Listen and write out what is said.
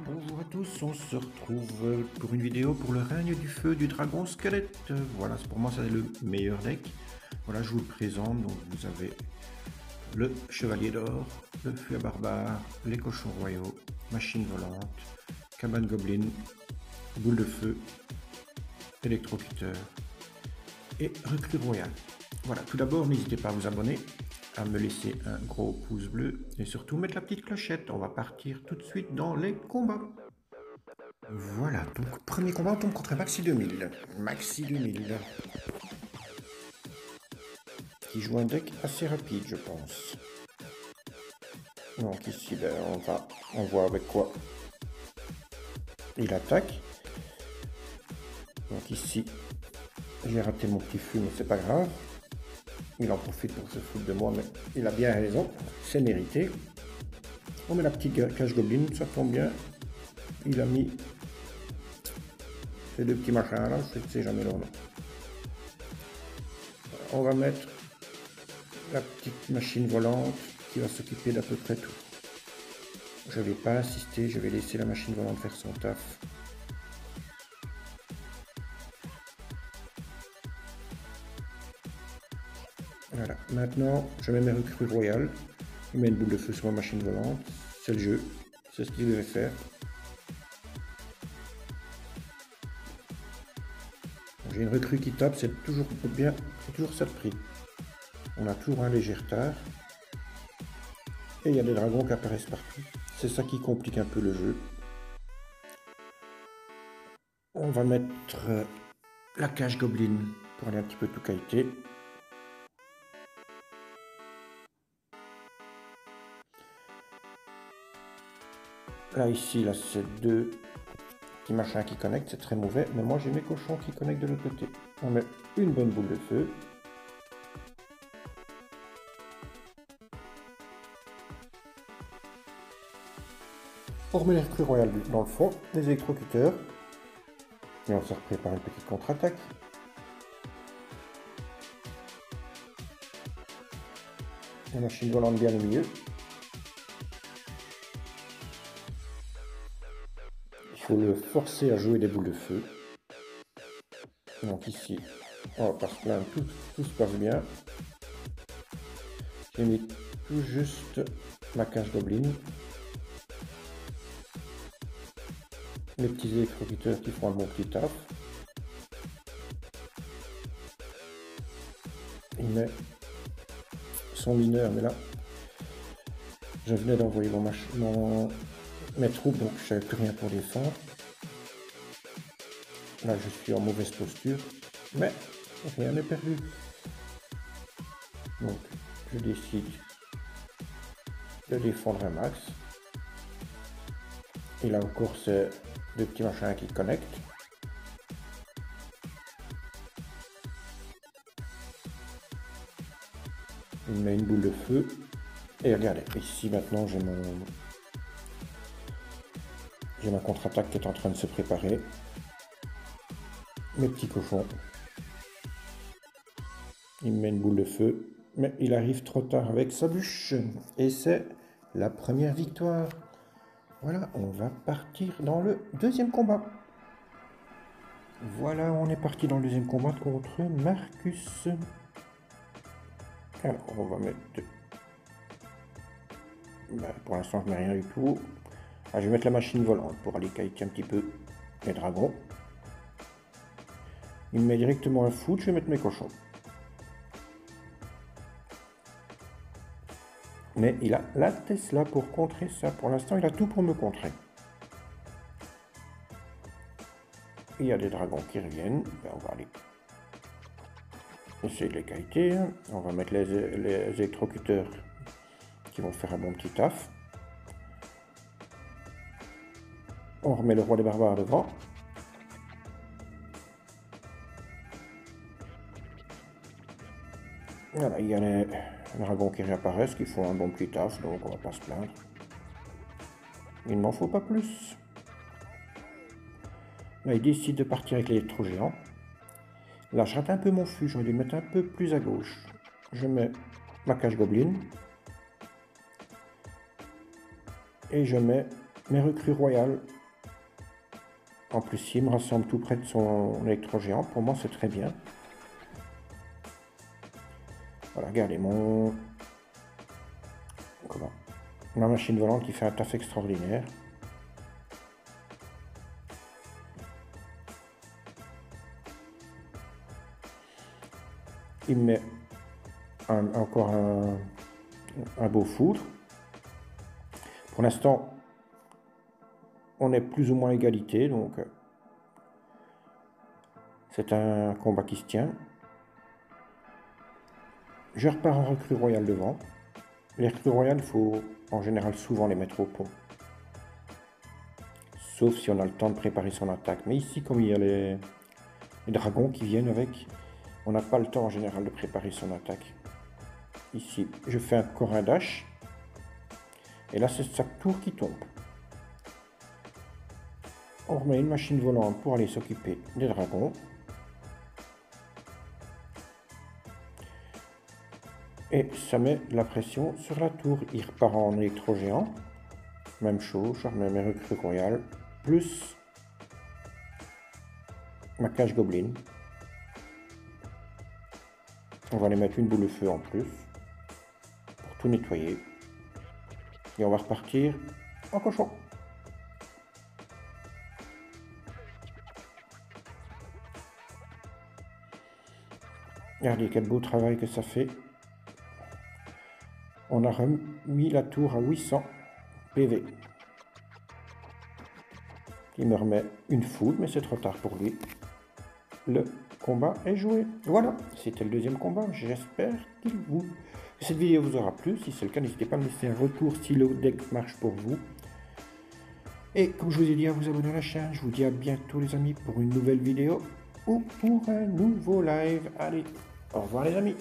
Bonjour à tous, on se retrouve pour une vidéo pour le règne du feu du dragon squelette. Voilà, pour moi c'est le meilleur deck. Voilà, je vous le présente. Donc vous avez le chevalier d'or, le feu à barbare, les cochons royaux, machine volante, cabane goblin, boule de feu, électrocuteur et recrue royale. Voilà, tout d'abord n'hésitez pas à vous abonner, à me laisser un gros pouce bleu et surtout mettre la petite clochette. On va partir tout de suite dans les combats. Voilà, donc premier combat, on tombe contre Maxi 2000. Maxi 2000. Qui joue un deck assez rapide, je pense. Donc ici, ben, on voit avec quoi il attaque. Donc ici, j'ai raté mon petit feu, mais c'est pas grave. Il en profite pour se foutre de moi, mais il a bien raison. C'est mérité. On met la petite cage goblin, ça tombe bien. Il a mis ces deux petits machins là, je ne sais jamais leur nom. On va mettre la petite machine volante qui va s'occuper d'à peu près tout. Je ne vais pas insister, je vais laisser la machine volante faire son taf. Voilà, maintenant je mets mes recrues royales. Je mets une boule de feu sur ma machine volante. C'est le jeu, c'est ce qu'il devait faire. J'ai une recrue qui tape, c'est toujours bien, c'est toujours ça de prix. On a toujours un léger retard. Et il y a des dragons qui apparaissent partout. C'est ça qui complique un peu le jeu. On va mettre la cage goblin pour aller un petit peu tout kiter. Là, ici, là, c'est deux petits machins qui connectent, c'est très mauvais. Mais moi, j'ai mes cochons qui connectent de l'autre côté. On met une bonne boule de feu. On remet les recrues royales dans le fond, les électrocuteurs. Et on se prépare une petite contre-attaque. La machine volante bien au milieu. Il faut le forcer à jouer des boules de feu. Donc ici, on va pas se plaindre, tout se passe bien. J'ai mis tout juste ma cage goblin. Les petits électrocuteurs qui font un bon petit taf. Il met son mineur, mais là, je venais d'envoyer mes troupes, donc je n'avais plus rien pour défendre. Là, je suis en mauvaise posture, mais rien n'est perdu. Donc, je décide de défendre un max. Et là encore, c'est deux petits machins qui connectent. Il met une boule de feu. Et regardez, ici maintenant, j'ai ma contre-attaque qui est en train de se préparer. Mes petits cochons. Il met une boule de feu, mais il arrive trop tard avec sa bûche. Et c'est la première victoire. Voilà, on va partir dans le deuxième combat. Voilà, on est parti dans le deuxième combat contre Marcus. Alors, on va mettre... pour l'instant, je n'ai rien du tout. Ah, je vais mettre la machine volante pour aller kiter un petit peu les dragons. Il me met directement un foot, je vais mettre mes cochons. Mais il a la Tesla pour contrer ça. Pour l'instant, il a tout pour me contrer. Il y a des dragons qui reviennent. Ben, on va aller essayer de les kiter. On va mettre les électrocuteurs qui vont faire un bon petit taf. On remet le roi des barbares devant. Voilà, il y a les dragons qui réapparaissent, qui font un bon petit taf, donc on va pas se plaindre. Il ne m'en faut pas plus. Là, il décide de partir avec l'électro-géant. Là, je rate un peu mon fût, j'aurais dû le mettre un peu plus à gauche. Je mets ma cage goblin. Et je mets mes recrues royales En plus, il me rassemble tout près de son électro-géant. Pour moi, c'est très bien. Voilà, regardez ma machine volante qui fait un taf extraordinaire. Il met encore un beau foudre. Pour l'instant, on est plus ou moins à égalité, donc c'est un combat qui se tient. Je repars en recrue royale devant. Les recrues royales, il faut en général souvent les mettre au pont. Sauf si on a le temps de préparer son attaque. Mais ici, comme il y a les dragons qui viennent avec, on n'a pas le temps en général de préparer son attaque. Ici, je fais encore un dash. Et là, c'est sa tour qui tombe. On remet une machine volante pour aller s'occuper des dragons. Et ça met la pression sur la tour. Il repart en électro-géant. Même chose, je remets mes recrues royales. Plus ma cage goblin. On va aller mettre une boule de feu en plus. Pour tout nettoyer. Et on va repartir en cochon. Regardez quel beau travail que ça fait. On a remis la tour à 800 PV. Il me remet une foudre, mais c'est trop tard pour lui. Le combat est joué. Voilà, c'était le deuxième combat. J'espère que cette vidéo vous aura plu. Si c'est le cas, n'hésitez pas à me laisser un retour si le deck marche pour vous. Et comme je vous ai dit, à vous abonner à la chaîne. Je vous dis à bientôt les amis pour une nouvelle vidéo ou pour un nouveau live. Allez, au revoir les amis.